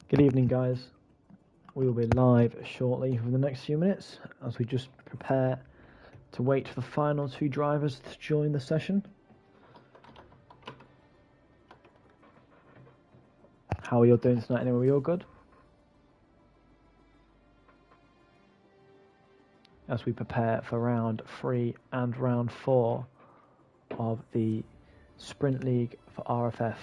Good evening, guys. We will be live shortly for the next few minutes as we just prepare to wait for the final two drivers to join the session. How are you all doing tonight anyway? Are we all good? As we prepare for round 3 and round 4 of the Sprint League for RFF.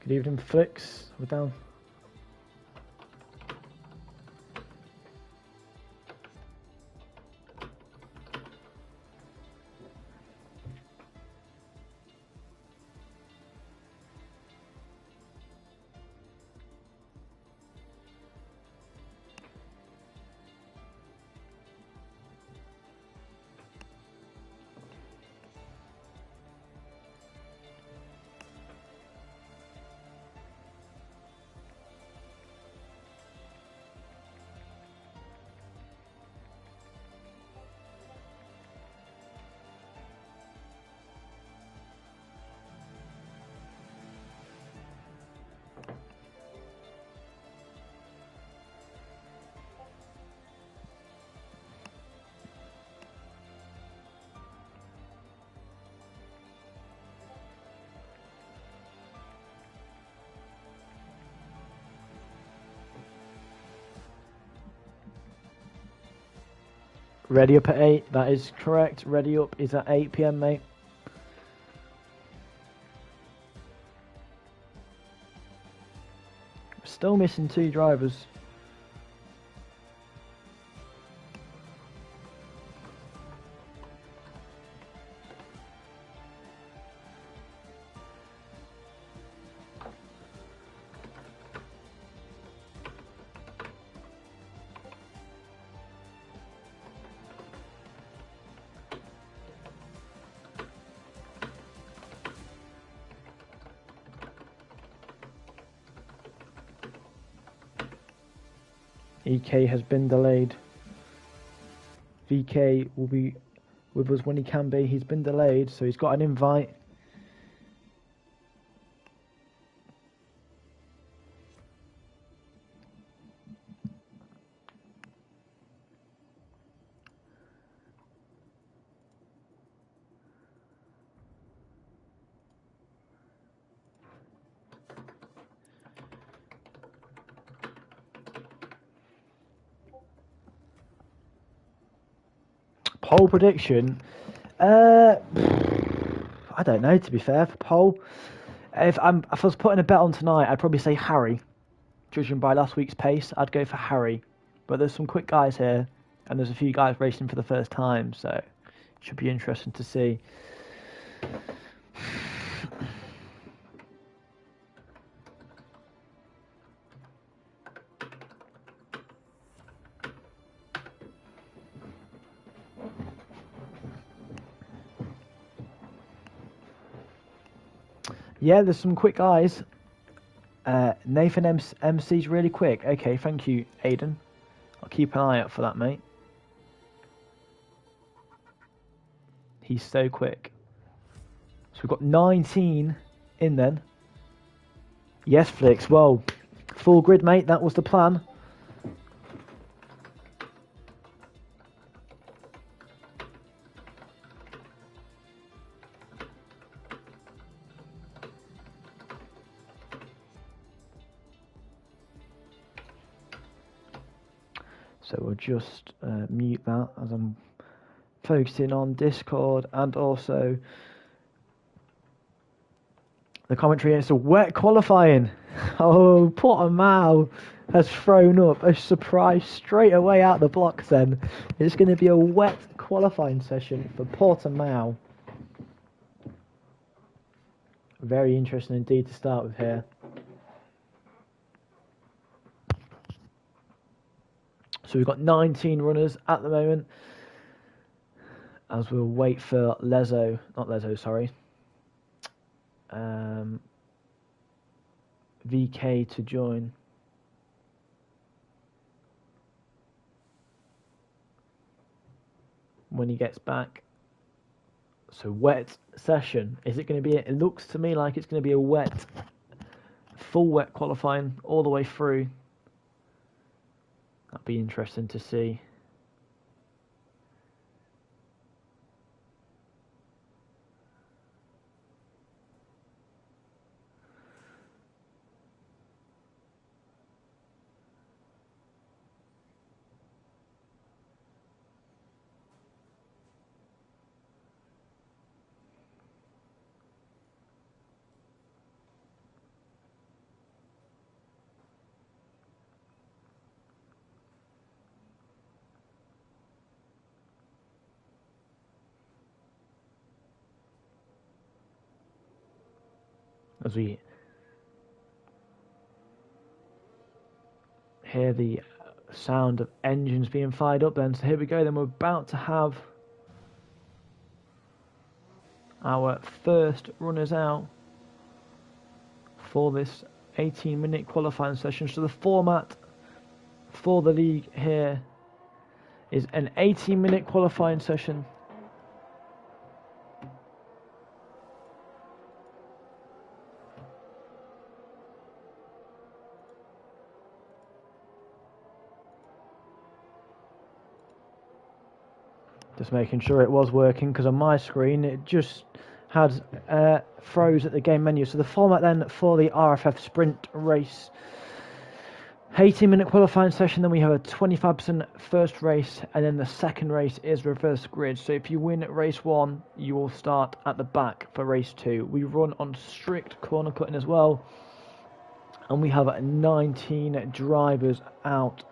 Good evening, Flicks. We're down. Ready up at 8, that is correct. Ready up is at 8 PM, mate. Still missing 2 drivers. EK has been delayed. VK will be with us when he can be. He's been delayed, so he's got an invite. Poll prediction. I don't know, to be fair, for poll. If I was putting a bet on tonight, I'd probably say Harry. Judging by last week's pace, I'd go for Harry. But there's some quick guys here, and there's a few guys racing for the first time, so it should be interesting to see. Yeah, there's some quick guys. Nathan MC's really quick. Okay, thank you, Aiden. I'll keep an eye out for that, mate. He's so quick. So we've got 19 in then. Yes, Flix. Well, full grid, mate. That was the plan. So we'll just mute that as I'm focusing on Discord and also the commentary. It's a wet qualifying. Oh, Portimao has thrown up a surprise straight away out the blocks then. It's going to be a wet qualifying session for Portimao. Very interesting indeed to start with here. So we've got 19 runners at the moment, as we'll wait for VK to join. When he gets back. So wet session. Is it going to be? It looks to me like it's going to be a wet, full wet qualifying all the way through. That'd be interesting to see. As we hear the sound of engines being fired up then. So here we go, then we're about to have our first runners out for this 18-minute qualifying session. So the format for the league here is an 18-minute qualifying session. Just making sure it was working, because on my screen it just had froze at the game menu. So the format then for the RFF Sprint race, 18-minute qualifying session, then we have a 25% first race, and then the second race is reverse grid. So if you win race 1, you will start at the back for race 2. We run on strict corner cutting as well, and we have 19 drivers out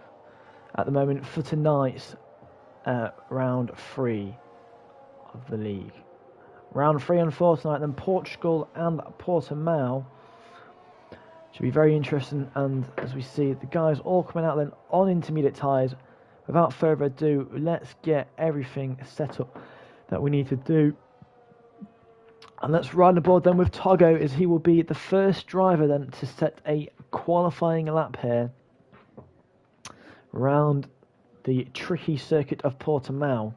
at the moment for tonight's round 3 of the league. Round 3 and 4 tonight, then Portugal and Portimao. Should be very interesting, and as we see the guys all coming out then on intermediate tyres. Without further ado, let's get everything set up that we need to do, and let's ride the board then with Togo, as he will be the first driver then to set a qualifying lap here round the tricky circuit of Portimao.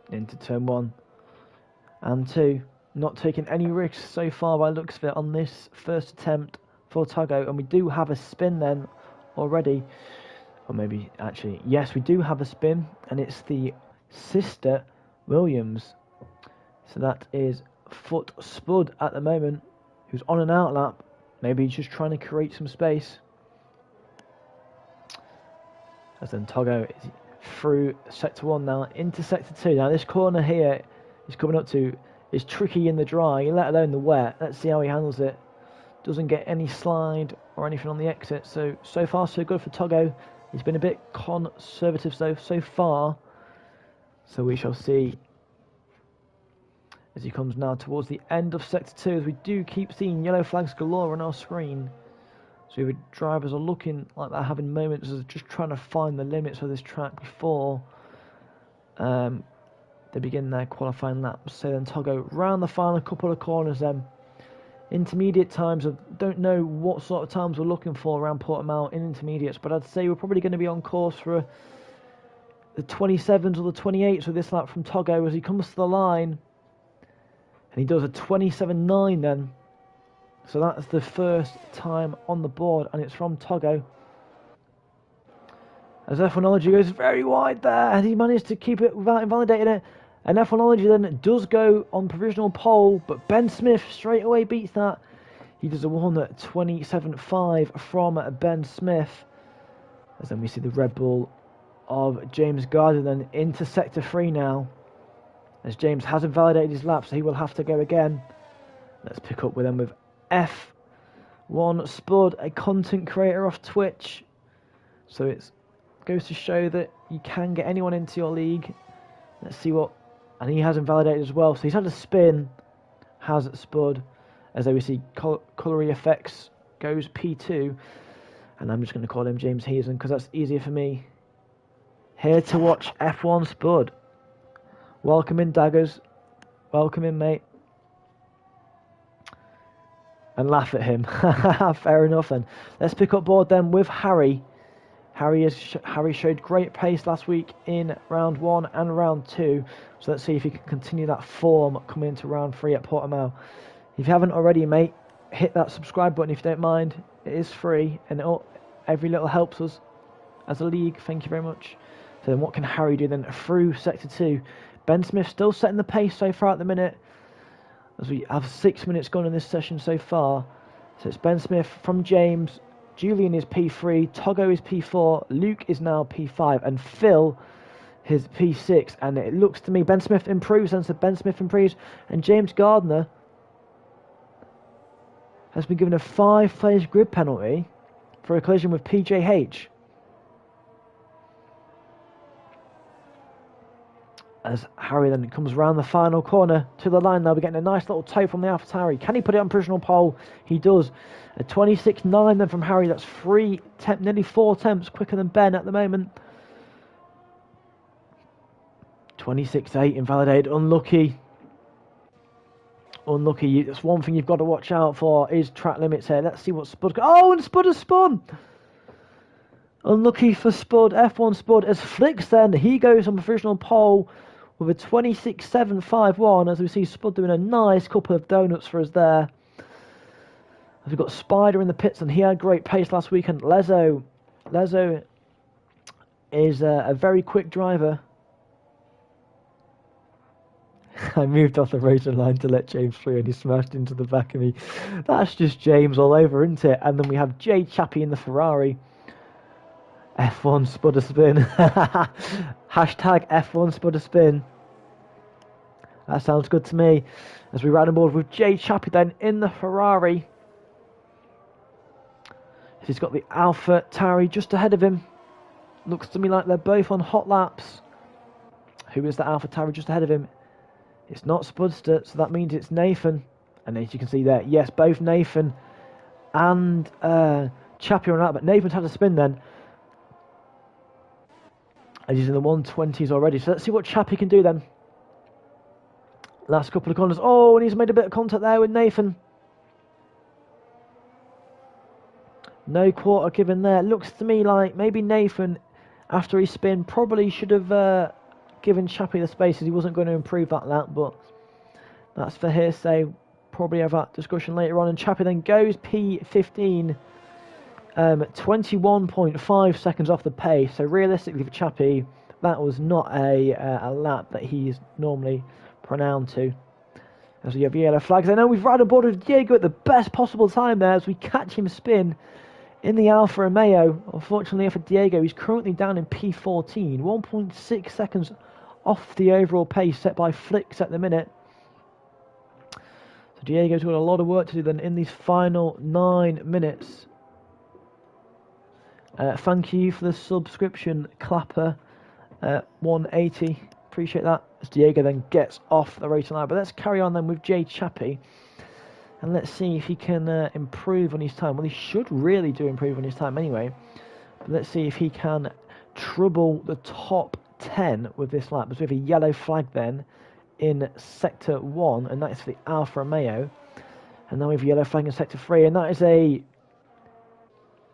Into turn 1 and 2. Not taking any risks so far by the looks of it on this first attempt for Togo. And we do have a spin then already. Or maybe, actually, yes, we do have a spin. And it's the sister Williams. So that is Foot Spud at the moment, who's on an out lap. Maybe he's just trying to create some space. As then Togo is through sector 1 now into sector 2. Now this corner here he's coming up to is tricky in the dry, let alone the wet. Let's see how he handles it. Doesn't get any slide or anything on the exit. So far so good for Togo. He's been a bit conservative so far. So we shall see as he comes now towards the end of sector 2, as we do keep seeing yellow flags galore on our screen. So the drivers are looking like they're having moments of just trying to find the limits of this track before they begin their qualifying laps. So then Togo round the final couple of corners then. Intermediate times, I don't know what sort of times we're looking for around Portimao in intermediates, but I'd say we're probably going to be on course for the 27s or the 28s with this lap from Togo as he comes to the line. And he does a 27.9 then. So that's the first time on the board, and it's from Togo. As F1ology goes very wide there, and he managed to keep it without invalidating it. And F1ology then does go on provisional pole, but Ben Smith straight away beats that. He does a 1:27.5 from Ben Smith. As then we see the Red Bull of James Gardner then into sector 3 now. As James has invalidated his lap, so he will have to go again. Let's pick up with them with F1 Spud, a content creator off Twitch. So it goes to show that you can get anyone into your league. Let's see what... And he has invalidated as well. So he's had a spin, has Spud. As we see, Colory Effects goes P2. And I'm just going to call him James Heason because that's easier for me. Here to watch F1 Spud. Welcome in, Daggers. Welcome in, mate. And laugh at him. Fair enough then. Let's pick up board then with Harry. Harry showed great pace last week in round 1 and round 2. So let's see if he can continue that form coming into round 3 at Portimao. If you haven't already, mate, hit that subscribe button if you don't mind. It is free and every little helps us as a league. Thank you very much. So then what can Harry do then through Sector 2? Ben Smith still setting the pace so far at the minute, as we have 6 minutes gone in this session so far. So it's Ben Smith from James, Julian is P3, Togo is P4, Luke is now P5, and Phil is P6. And it looks to me Ben Smith improves, and so Ben Smith improves, and James Gardner has been given a 5-place grid penalty for a collision with PJH. As Harry then comes around the final corner to the line now, we're getting a nice little toe from the AlphaTauri. Can he put it on provisional pole? He does. A 26.9 then from Harry. That's nearly 4 attempts quicker than Ben at the moment. 26.8 invalidated. Unlucky. That's one thing you've got to watch out for is track limits here. Let's see what Spud... Oh, and Spud has spun! Unlucky for Spud. F1 Spud as Flicks then. He goes on provisional pole with a 26.751, as we see Spud doing a nice couple of donuts for us there. As we've got Spider in the pits, and he had great pace last weekend. Lezo is a very quick driver. I moved off the racing line to let James through, and he smashed into the back of me. That's just James all over, isn't it? And then we have Jay Chappie in the Ferrari. F1 Spudder Spin. Hashtag F1 Spudder Spin. That sounds good to me. As we ride on board with Jay Chappie then in the Ferrari. He's got the AlphaTauri just ahead of him. Looks to me like they're both on hot laps. Who is the AlphaTauri just ahead of him? It's not Spudster, so that means it's Nathan. And as you can see there, yes, both Nathan and Chappie are on out, but Nathan's had a spin then. And he's in the 120s already. So let's see what Chappie can do then. Last couple of corners. Oh, and he's made a bit of contact there with Nathan. No quarter given there. Looks to me like maybe Nathan, after his spin, probably should have given Chappie the space, as he wasn't going to improve that lap. But that's for hearsay. Probably have that discussion later on. And Chappie then goes P15. 21.5 seconds off the pace. So realistically for Chappie, that was not a lap that he's normally pronounced to. As we have yellow flags. I know we've ridden aboard with Diego at the best possible time there as we catch him spin in the Alfa Romeo. Unfortunately for Diego, he's currently down in P14. 1.6 seconds off the overall pace set by Flicks at the minute. So Diego's got a lot of work to do then in these final 9 minutes. Thank you for the subscription, Clapper 180. Appreciate that. As Diego then gets off the racing line. But let's carry on then with Jay Chappie. And let's see if he can improve on his time. Well, he should really do improve on his time anyway. But let's see if he can trouble the top 10 with this lap. As we have a yellow flag then in Sector 1. And that is for the Alfa Romeo. And now we have a yellow flag in Sector 3. And that is a...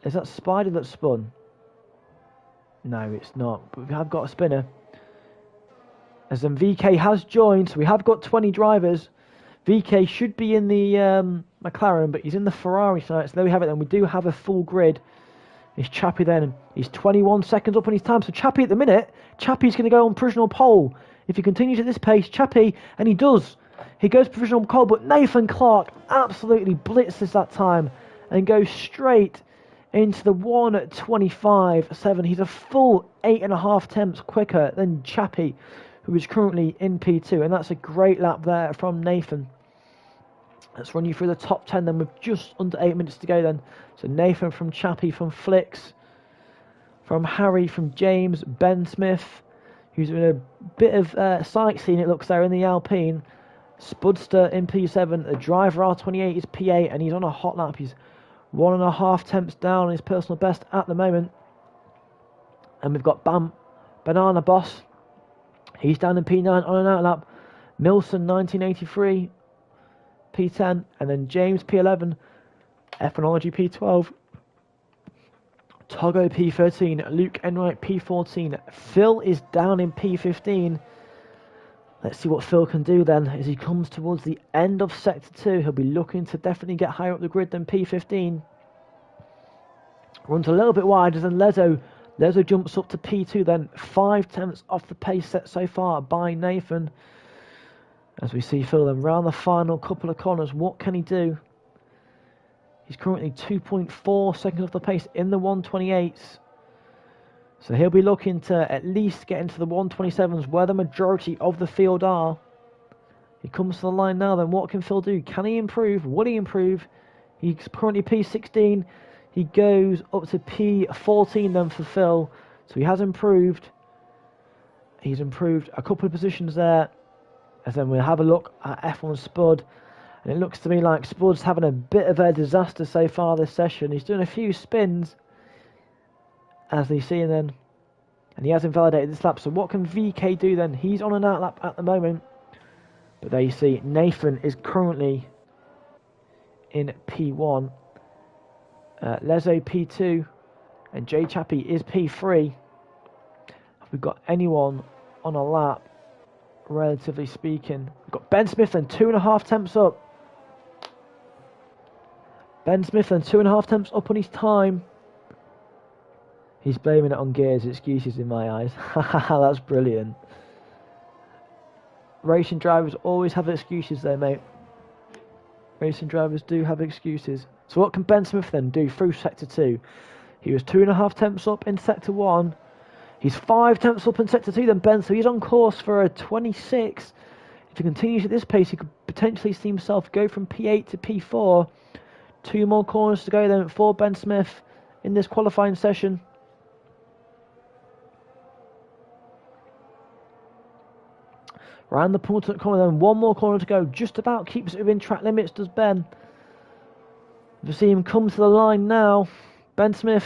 Is that Spider that spun? No, it's not. But we have got a spinner. As then VK has joined, so we have got 20 drivers. VK should be in the McLaren, but he's in the Ferrari tonight. So there we have it then. We do have a full grid. It's Chappie then. He's 21 seconds up on his time. So Chappie at the minute, Chappie's going to go on provisional pole. If he continues at this pace, Chappie, and he does. He goes provisional pole, but Nathan Clark absolutely blitzes that time and goes straight into the 1:25.7. He's a full 8.5 attempts quicker than Chappie, who is currently in P2. And that's a great lap there from Nathan. Let's run you through the top 10 then with just under 8 minutes to go then. So Nathan from Chappie, from Flicks, from Harry, from James, Ben Smith, who's doing a bit of sightseeing, it looks there, in the Alpine. Spudster in P7, the driver R28 is P8, and he's on a hot lap. He's 1.5 tenths down on his personal best at the moment. And we've got Banana Boss. He's down in P9 on an outlap. Milson 1983 P10, and then James P11, Ethnology P12, Togo P13, Luke Enright P14. Phil is down in P15. Let's see what Phil can do then as he comes towards the end of Sector 2. He'll be looking to definitely get higher up the grid than P15. Runs a little bit wider than Lezo. Lezo jumps up to P2 then. 5 tenths off the pace set so far by Nathan. As we see Phil then round the final couple of corners, what can he do? He's currently 2.4 seconds off the pace in the 128s. So he'll be looking to at least get into the 127s where the majority of the field are. He comes to the line now then. What can Phil do? Can he improve? Will he improve? He's currently P16. He goes up to P14 then for Phil. So he has improved. He's improved a couple of positions there. As then we'll have a look at F1 Spud. And it looks to me like Spud's having a bit of a disaster so far this session. He's doing a few spins, as they see then. And he has invalidated this lap. So what can VK do then? He's on an outlap at the moment. But there you see, Nathan is currently in P1. Lezo P2. And Jay Chappie is P3. Have we got anyone on a lap, relatively speaking? We've got Ben Smith then, 2.5 temps up. Ben Smith then, 2.5 temps up on his time. He's blaming it on gears, excuses in my eyes. That's brilliant. Racing drivers always have excuses there, mate. Racing drivers do have excuses. So what can Ben Smith then do through Sector 2? He was 2.5 temps up in Sector 1. He's 5 temps up in Sector 2 then Ben, so he's on course for a 26. If he continues at this pace, he could potentially see himself go from P8 to P4. 2 more corners to go then for Ben Smith in this qualifying session. Round the penultimate corner then, 1 more corner to go. Just about keeps it within track limits, does Ben. You see him come to the line now. Ben Smith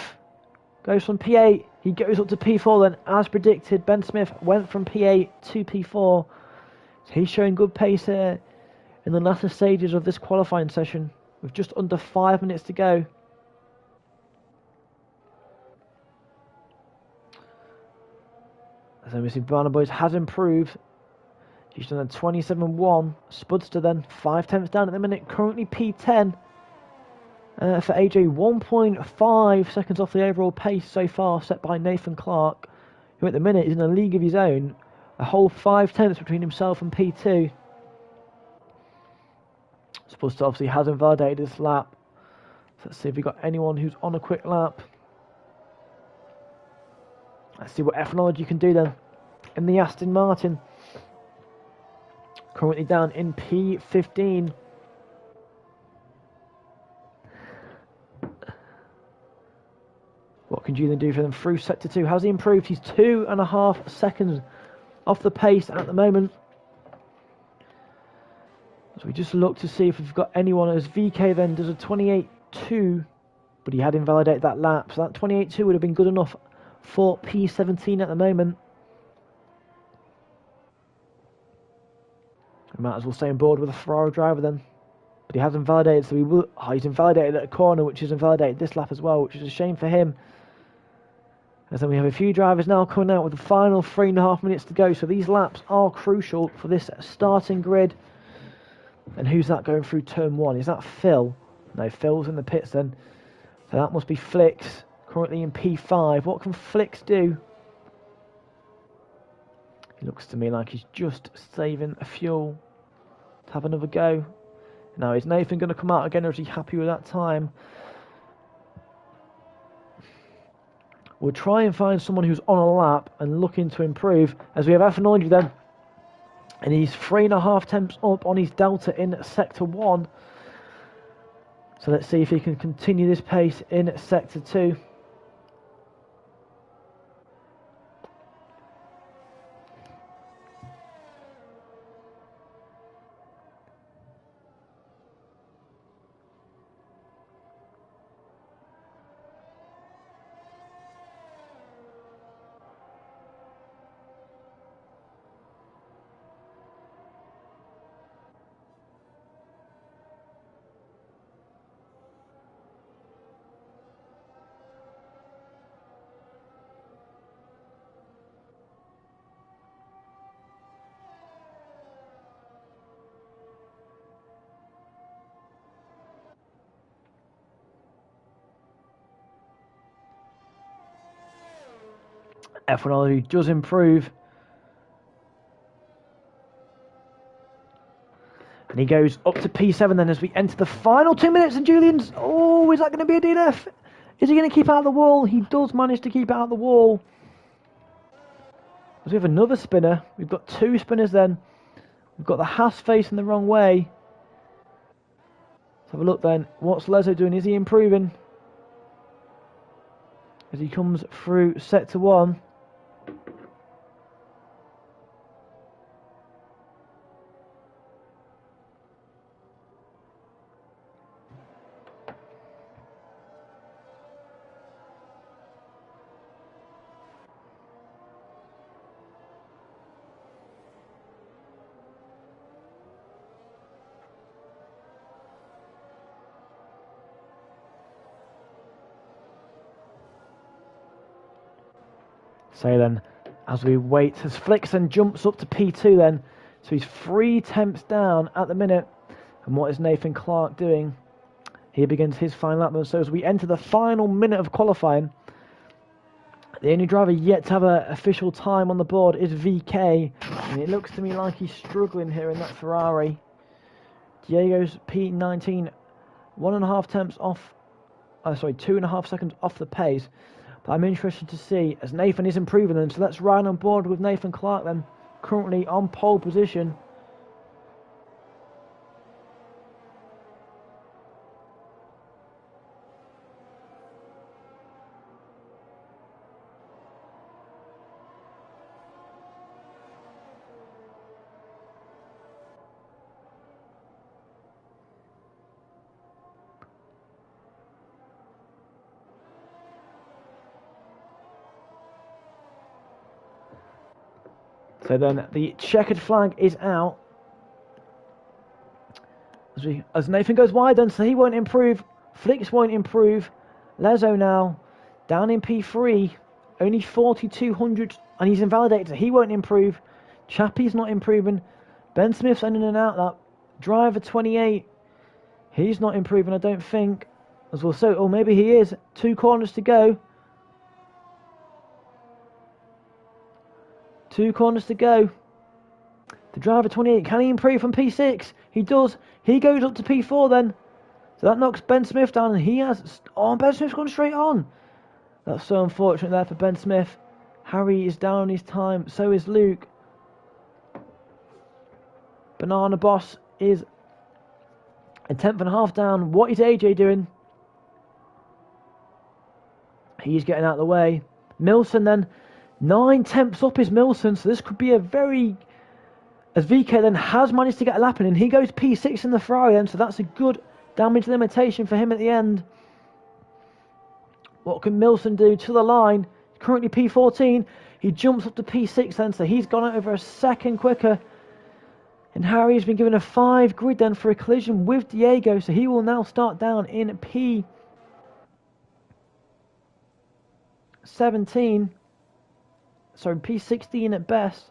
goes from P8. He goes up to P4 then, as predicted. Ben Smith went from P8 to P4. So he's showing good pace here in the latter stages of this qualifying session, with just under 5 minutes to go. As we see, Banana Boys has improved. He's done a 27.1. Spudster then, 5 tenths down at the minute, currently P10. For AJ, 1.5 seconds off the overall pace so far set by Nathan Clark, who at the minute is in a league of his own. A whole 5 tenths between himself and P2. Spudster obviously has invalidated this lap. So let's see if we've got anyone who's on a quick lap. Let's see what Ethnology can do then in the Aston Martin. Currently down in P15. What can Julian do for them through Sector 2? Has he improved? He's 2.5 seconds off the pace at the moment. So we just look to see if we've got anyone as VK then does a 28.2, but he had invalidated that lap. So that 28.2 would have been good enough for P17 at the moment. We might as well stay on board with a Ferrari driver then. But he has invalidated, so we will. Oh, he's invalidated at a corner, which has invalidated this lap as well, which is a shame for him. As then we have a few drivers now coming out with the final 3.5 minutes to go. So these laps are crucial for this starting grid. And who's that going through turn 1? Is that Phil? No, Phil's in the pits then. So that must be Flicks, currently in P5. What can Flicks do? It looks to me like he's just saving a fuel to have another go. Now, is Nathan going to come out again, or is he happy with that time? We'll try and find someone who's on a lap and looking to improve, as we have Ethnology then. And he's 3.5 temps up on his Delta in Sector 1. So let's see if he can continue this pace in Sector 2. F1 does improve. And he goes up to P7 then as we enter the final 2 minutes. And Julian's, oh, is that going to be a DNF? Is he going to keep out of the wall? He does manage to keep out of the wall. As we have another spinner. We've got 2 spinners then. We've got the Haas facing the wrong way. Let's have a look then. What's Lezo doing? Is he improving? As he comes through sector 1. So then, as we wait, as Flixen jumps up to P2 then, so he's 3 temps down at the minute. And what is Nathan Clark doing? He begins his final lap. So as we enter the final minute of qualifying, the only driver yet to have an official time on the board is VK. And it looks to me like he's struggling here in that Ferrari. Diego's P19, 1.5 temps off, 2.5 seconds off the pace. I'm interested to see as Nathan is improving them. So let's ride on board with Nathan Clark then, currently on pole position. So then the checkered flag is out. As Nathan goes wide then, so he won't improve. Flix won't improve. Lezo now down in P3. Only 4,200 and he's invalidated, so he won't improve. Chappie's not improving. Ben Smith's in and out that. Driver 28. He's not improving, I don't think. As well, so, or maybe he is. 2 corners to go. 2 corners to go. The driver 28, can he improve from P6? He does. He goes up to P4 then. So that knocks Ben Smith down and he has... Oh, Ben Smith's gone straight on. That's so unfortunate there for Ben Smith. Harry is down on his time. So is Luke. Banana Boss is a 10.5 down. What is AJ doing? He's getting out of the way. Milson then... 9 temps up is Milson, so this could be a very... As VK then has managed to get a lap in, and he goes P6 in the Ferrari then, so that's a good damage limitation for him at the end. What can Milson do to the line? Currently P14. He jumps up to P6 then, so he's gone over a second quicker. And Harry's been given a 5 grid then for a collision with Diego, so he will now start down in P17. So P16 at best.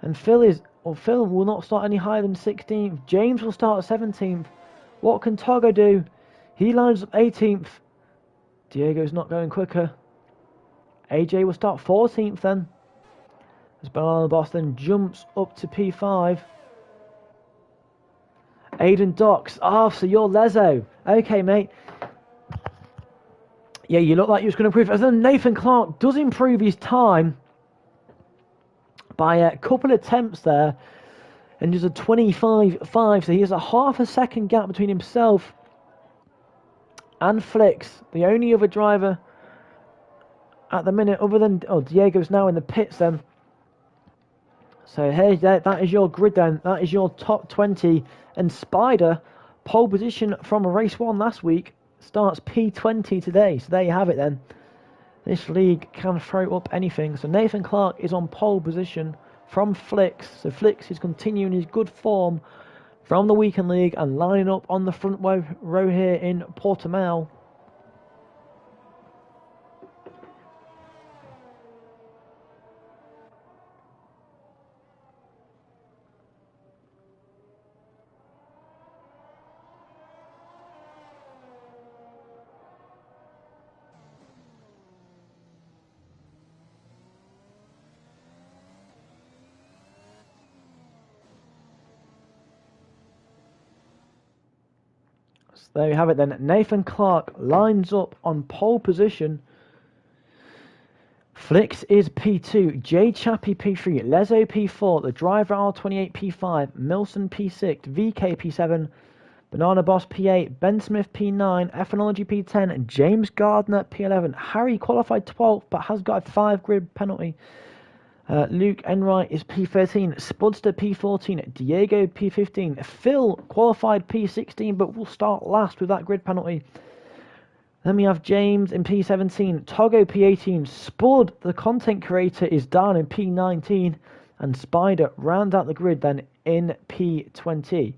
And Phil will not start any higher than 16th. James will start 17th. What can Togo do? He lines up 18th. Diego's not going quicker. AJ will start 14th then. As Banana Boss then jumps up to P5. Aiden Docks. Oh, so you're Lezo. Okay, mate. Yeah, you look like you was going to improve. As then Nathan Clark does improve his time by a couple of attempts there. And there's a 25.5. So he has a half a second gap between himself and Flix. The only other driver at the minute other than... Oh, Diego's now in the pits then. So hey, that is your grid then. That is your top 20. And Spider, pole position from race 1 last week, starts P20 today. So there you have it then. This league can throw up anything. So Nathan Clark is on pole position from Flix. So Flix is continuing his good form from the weekend league and lining up on the front row here in Portimao. So there you have it then. Nathan Clark lines up on pole position. Flicks is P2, Jay Chappie P3, Lezo P4, the driver R28 P5, Milson P6, VK P7, Banana Boss P8, Ben Smith P9, Ephenology P10, James Gardner P11. Harry qualified 12th but has got a 5 grid penalty. Luke Enright is P13, Spudster P14, Diego P15, Phil qualified P16 but will start last with that grid penalty. Then we have James in P17, Togo P18, Spud, the content creator, is down in P19, and Spider round out the grid then in P20.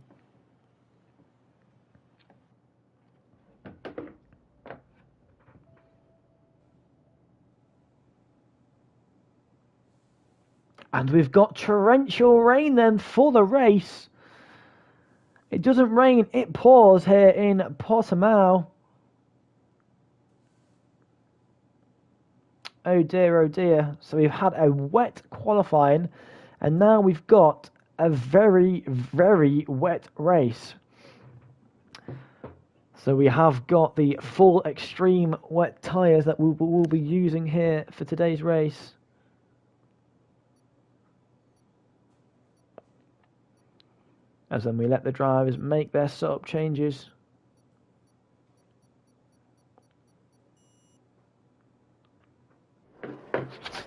And we've got torrential rain then for the race. It doesn't rain, it pours here in Portimao. Oh dear, oh dear. So we've had a wet qualifying, and now we've got a very, very wet race. So we have got the full extreme wet tyres that we'll be using here for today's race. As then we let the drivers make their setup changes.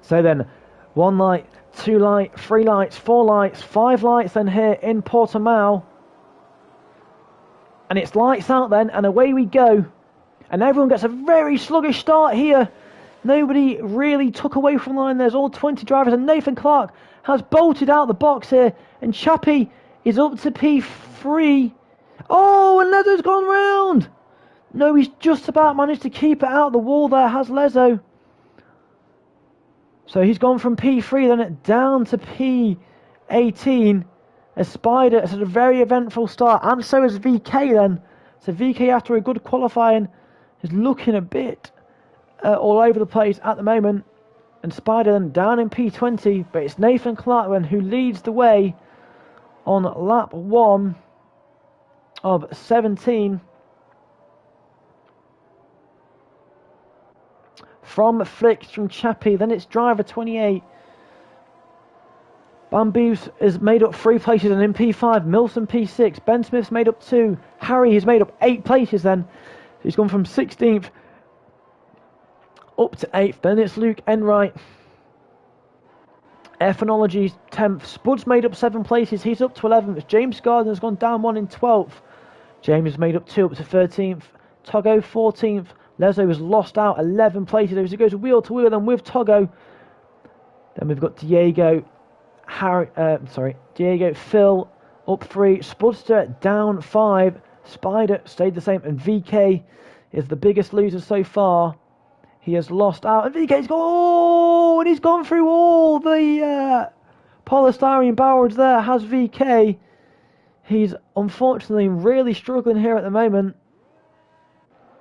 So then, 1 light, 2 light, 3 lights, 4 lights, 5 lights then here in Portimao. And it's lights out then, and away we go. And everyone gets a very sluggish start here. Nobody really took away from the line. There's all 20 drivers, and Nathan Clark has bolted out the box here. And Chappie is up to P3. Oh, and Lezo's gone round. No, he's just about managed to keep it out the wall there, has Lezo. So he's gone from P3 then down to P18. As Spider has had a very eventful start, and so has VK then. So VK, after a good qualifying, is looking a bit all over the place at the moment. And Spider then down in P20, but it's Nathan Clark then who leads the way on lap 1 of 17. From Flicks, from Chappie, then it's driver 28. Bamboos has made up 3 places, and in P5, Milson P6, Ben Smith's made up 2, Harry has made up 8 places then. So he's gone from 16th up to 8th. Then it's Luke Enright. Ephenology's 10th. Spud's made up 7 places, he's up to 11th. James Gardner's gone down 1 in 12th. James has made up 2 up to 13th. Togo 14th. Lezo has lost out 11 places as he goes wheel to wheel then with Togo. Then we've got Diego, Diego, Phil up 3, Spudster down 5, Spider stayed the same, and VK is the biggest loser so far. He has lost out, and VK's gone, oh, and he's gone through all the polystyrene barrels there, has VK. He's unfortunately really struggling here at the moment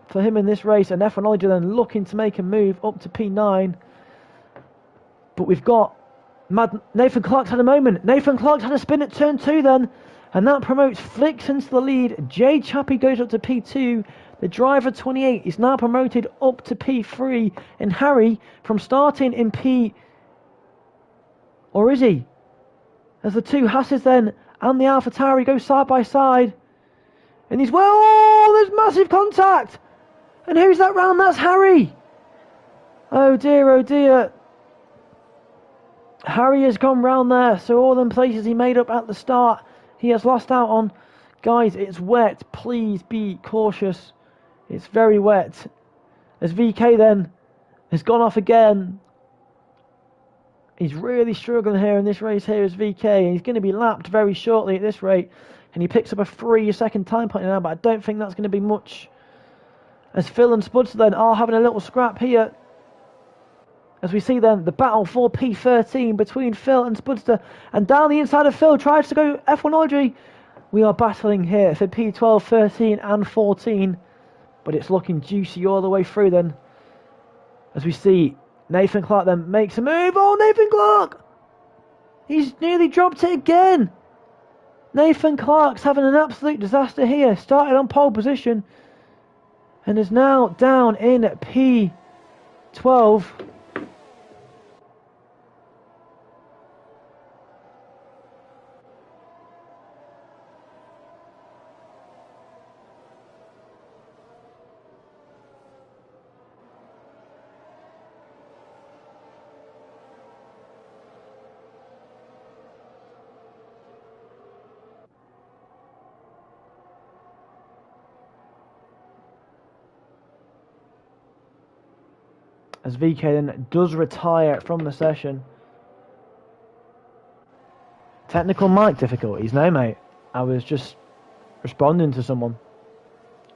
for him in this race, and Ephenology then looking to make a move up to P9. But we've got Nathan Clark's had a moment. Nathan Clark's had a spin at turn 2 then, and that promotes Flicks into the lead. Jay Chappie goes up to P2. The driver 28 is now promoted up to P3, and Harry from starting in P, or is he? As the 2 Hasses then and the AlphaTauri go side by side, and he's there's massive contact. And who's that round? That's Harry. Oh dear, oh dear. Harry has gone round there, so all them places he made up at the start, he has lost out on. Guys, it's wet. Please be cautious. It's very wet. As VK then has gone off again. He's really struggling here in this race here as VK. And he's going to be lapped very shortly at this rate. And he picks up a 3-second time point now, but I don't think that's going to be much. As Phil and Spudster then are having a little scrap here. As we see then the battle for P13 between Phil and Spudster. And down the inside of Phil tries to go F1ology. We are battling here for P12, 13 and 14. But it's looking juicy all the way through then. As we see Nathan Clark then makes a move. Oh, Nathan Clark! He's nearly dropped it again. Nathan Clark's having an absolute disaster here. Started on pole position and is now down in P12. As VK then does retire from the session. Technical mic difficulties? No, mate. I was just responding to someone.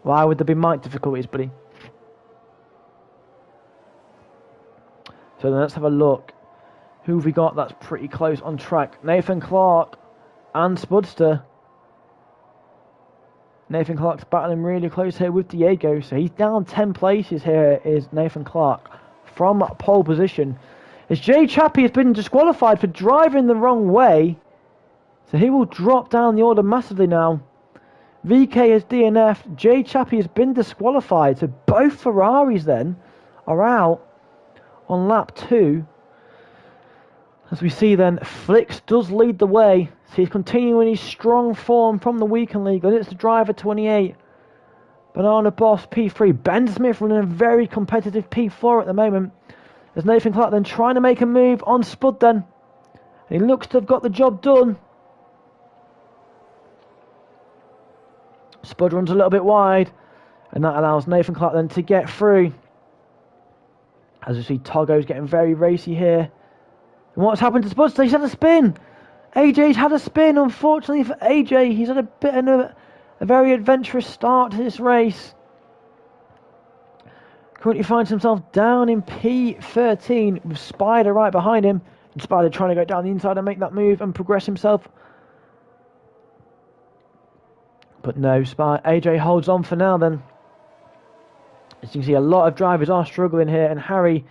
Why would there be mic difficulties, buddy? So then let's have a look. Who have we got that's pretty close on track? Nathan Clark and Spudster. Nathan Clark's battling really close here with Diego. So he's down 10 places here, is Nathan Clark, from pole position. As Jay Chappie has been disqualified for driving the wrong way. So he will drop down the order massively now. VK has DNF'd. Jay Chappie has been disqualified. So both Ferraris then are out on lap 2. As we see then, Flicks does lead the way. So he's continuing his strong form from the weekend league. And it's the driver 28. Banana Boss P3. Ben Smith running a very competitive P4 at the moment. As Nathan Clark then trying to make a move on Spud then. He looks to have got the job done. Spud runs a little bit wide. And that allows Nathan Clark then to get through. As we see Togo's getting very racy here. And what's happened to Spud? He's had a spin. AJ's had a spin. Unfortunately for AJ, he's had a bit of a very adventurous start to this race. Currently finds himself down in P13 with Spider right behind him. And Spider trying to go down the inside and make that move and progress himself. But no, AJ holds on for now then. As you can see, a lot of drivers are struggling here, and Harry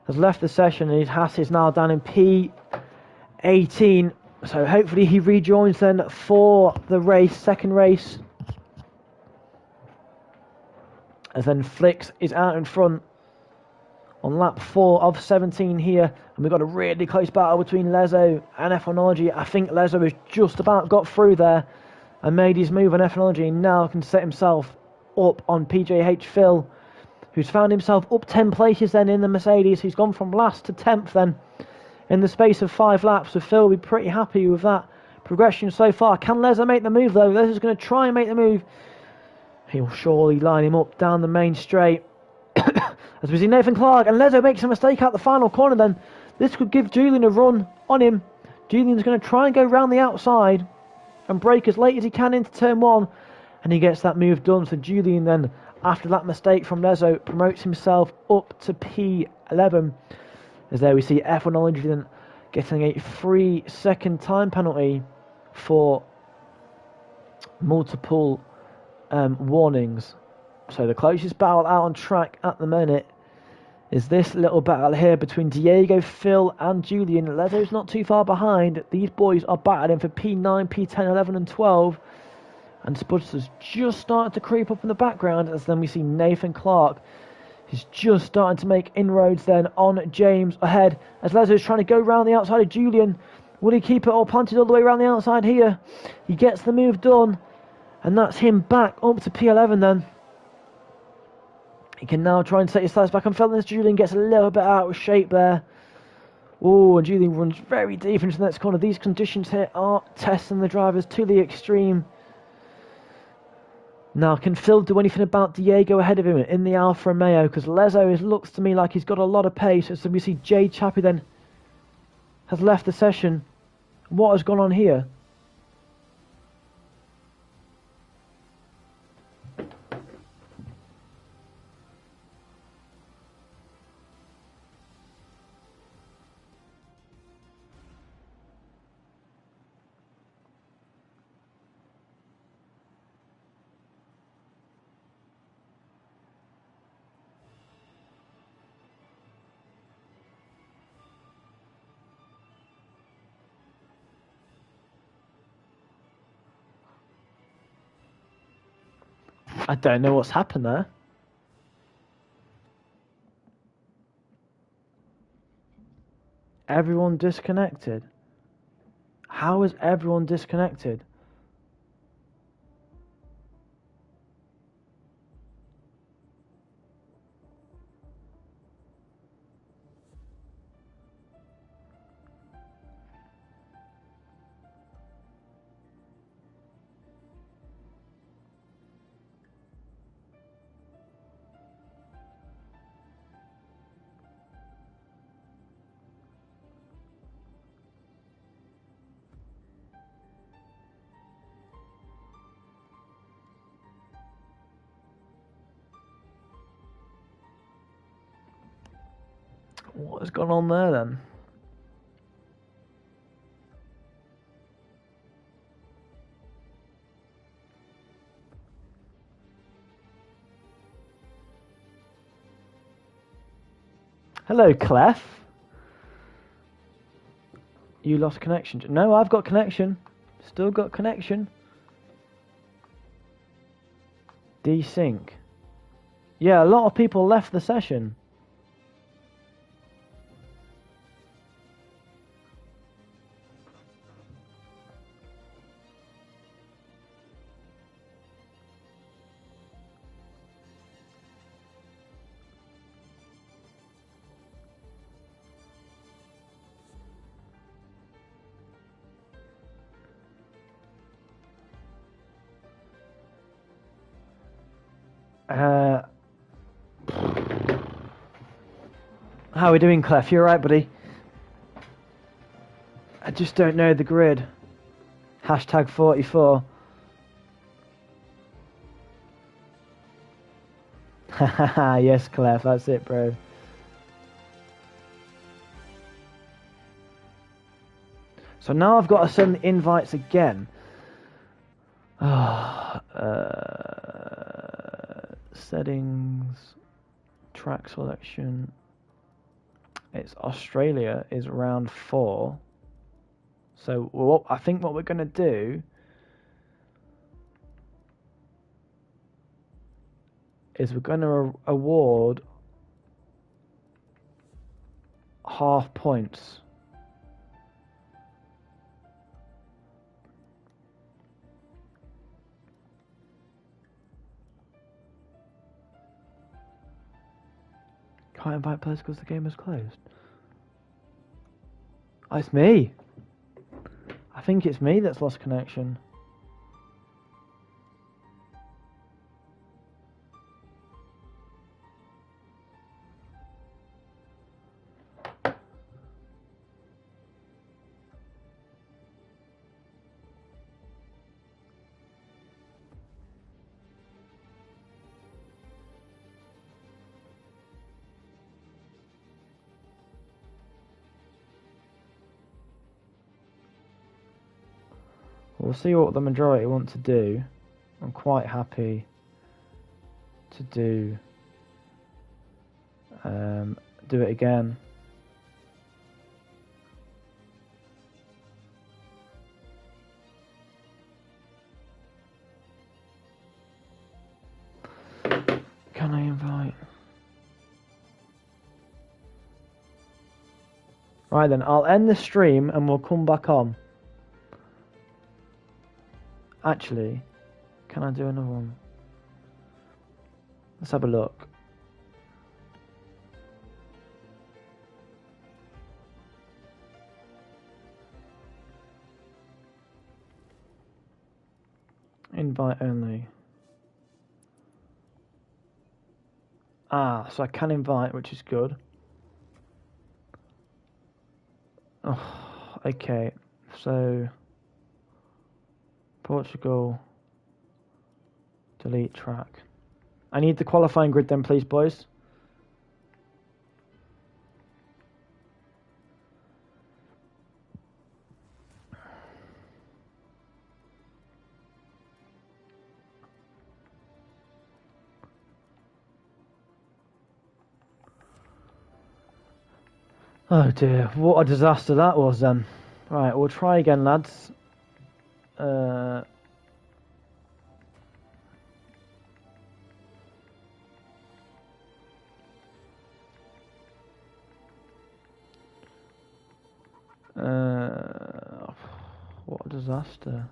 has left the session and his Haas is now down in P18. So hopefully he rejoins then for the race, second race. As then Flicks is out in front on lap 4 of 17 here. And we've got a really close battle between Lezo and F1ology. I think Lezo has just about got through there and made his move on F1ology, and now can set himself up on PJH Phil, who's found himself up 10 places then in the Mercedes. He's gone from last to 10th then in the space of 5 laps. So Phil will be pretty happy with that progression so far. Can Lezo make the move though? Lezo's going to try and make the move. He'll surely line him up down the main straight. As we see Nathan Clark, and Lezo makes a mistake out the final corner then. This could give Julian a run on him. Julian's going to try and go round the outside and brake as late as he can into turn 1. And he gets that move done. So Julian then, after that mistake from Lezo, promotes himself up to P11. As there we see F1ology then getting a 3-second time penalty for multiple warnings. So the closest battle out on track at the minute is this little battle here between Diego, Phil and Julian. Lezo's not too far behind. These boys are battling for P9, P10, 11 and 12. And Spudster's just starting to creep up in the background, as then we see Nathan Clark. He's just starting to make inroads then on James ahead, as Lezo's trying to go round the outside of Julian. Will he keep it all planted all the way around the outside here? He gets the move done, and that's him back up to P11 then. He can now try and set his sights back on Phil, as Julian gets a little bit out of shape there. Oh, and Julian runs very deep into the next corner. These conditions here are testing the drivers to the extreme. Now, can Phil do anything about Diego ahead of him in the Alfa Romeo? Because Lezo looks to me like he's got a lot of pace. So we see Jay Chappie then has left the session. What has gone on here? I don't know what's happened there. Everyone disconnected. How is everyone disconnected? What has gone on there then? Hello, Clef. You lost connection. No, I've got connection. Still got connection. Desync. Yeah, a lot of people left the session. How are we doing, Clef? You alright, buddy? I just don't know the grid. Hashtag 44. Haha, yes, Clef, that's it, bro. So now I've got to send the invites again. Settings, track selection. It's Australia is round 4. So I think what we're going to do is we're going to award half points. Can't invite players because the game is closed. Oh, it's me. I think it's me that's lost connection. We'll see what the majority want to do. I'm quite happy to do it again. Can I invite? Right then, I'll end the stream and we'll come back on. Actually, can I do another one? Let's have a look. Invite only. So I can invite, which is good. Oh, okay. So Portugal, delete track. I need the qualifying grid then, please, boys. Oh dear, what a disaster that was then. Right, we'll try again, lads. What a disaster.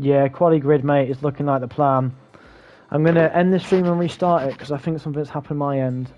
Yeah, quali grid, mate, is looking like the plan. I'm going to end the stream and restart it because I think something's happened my end.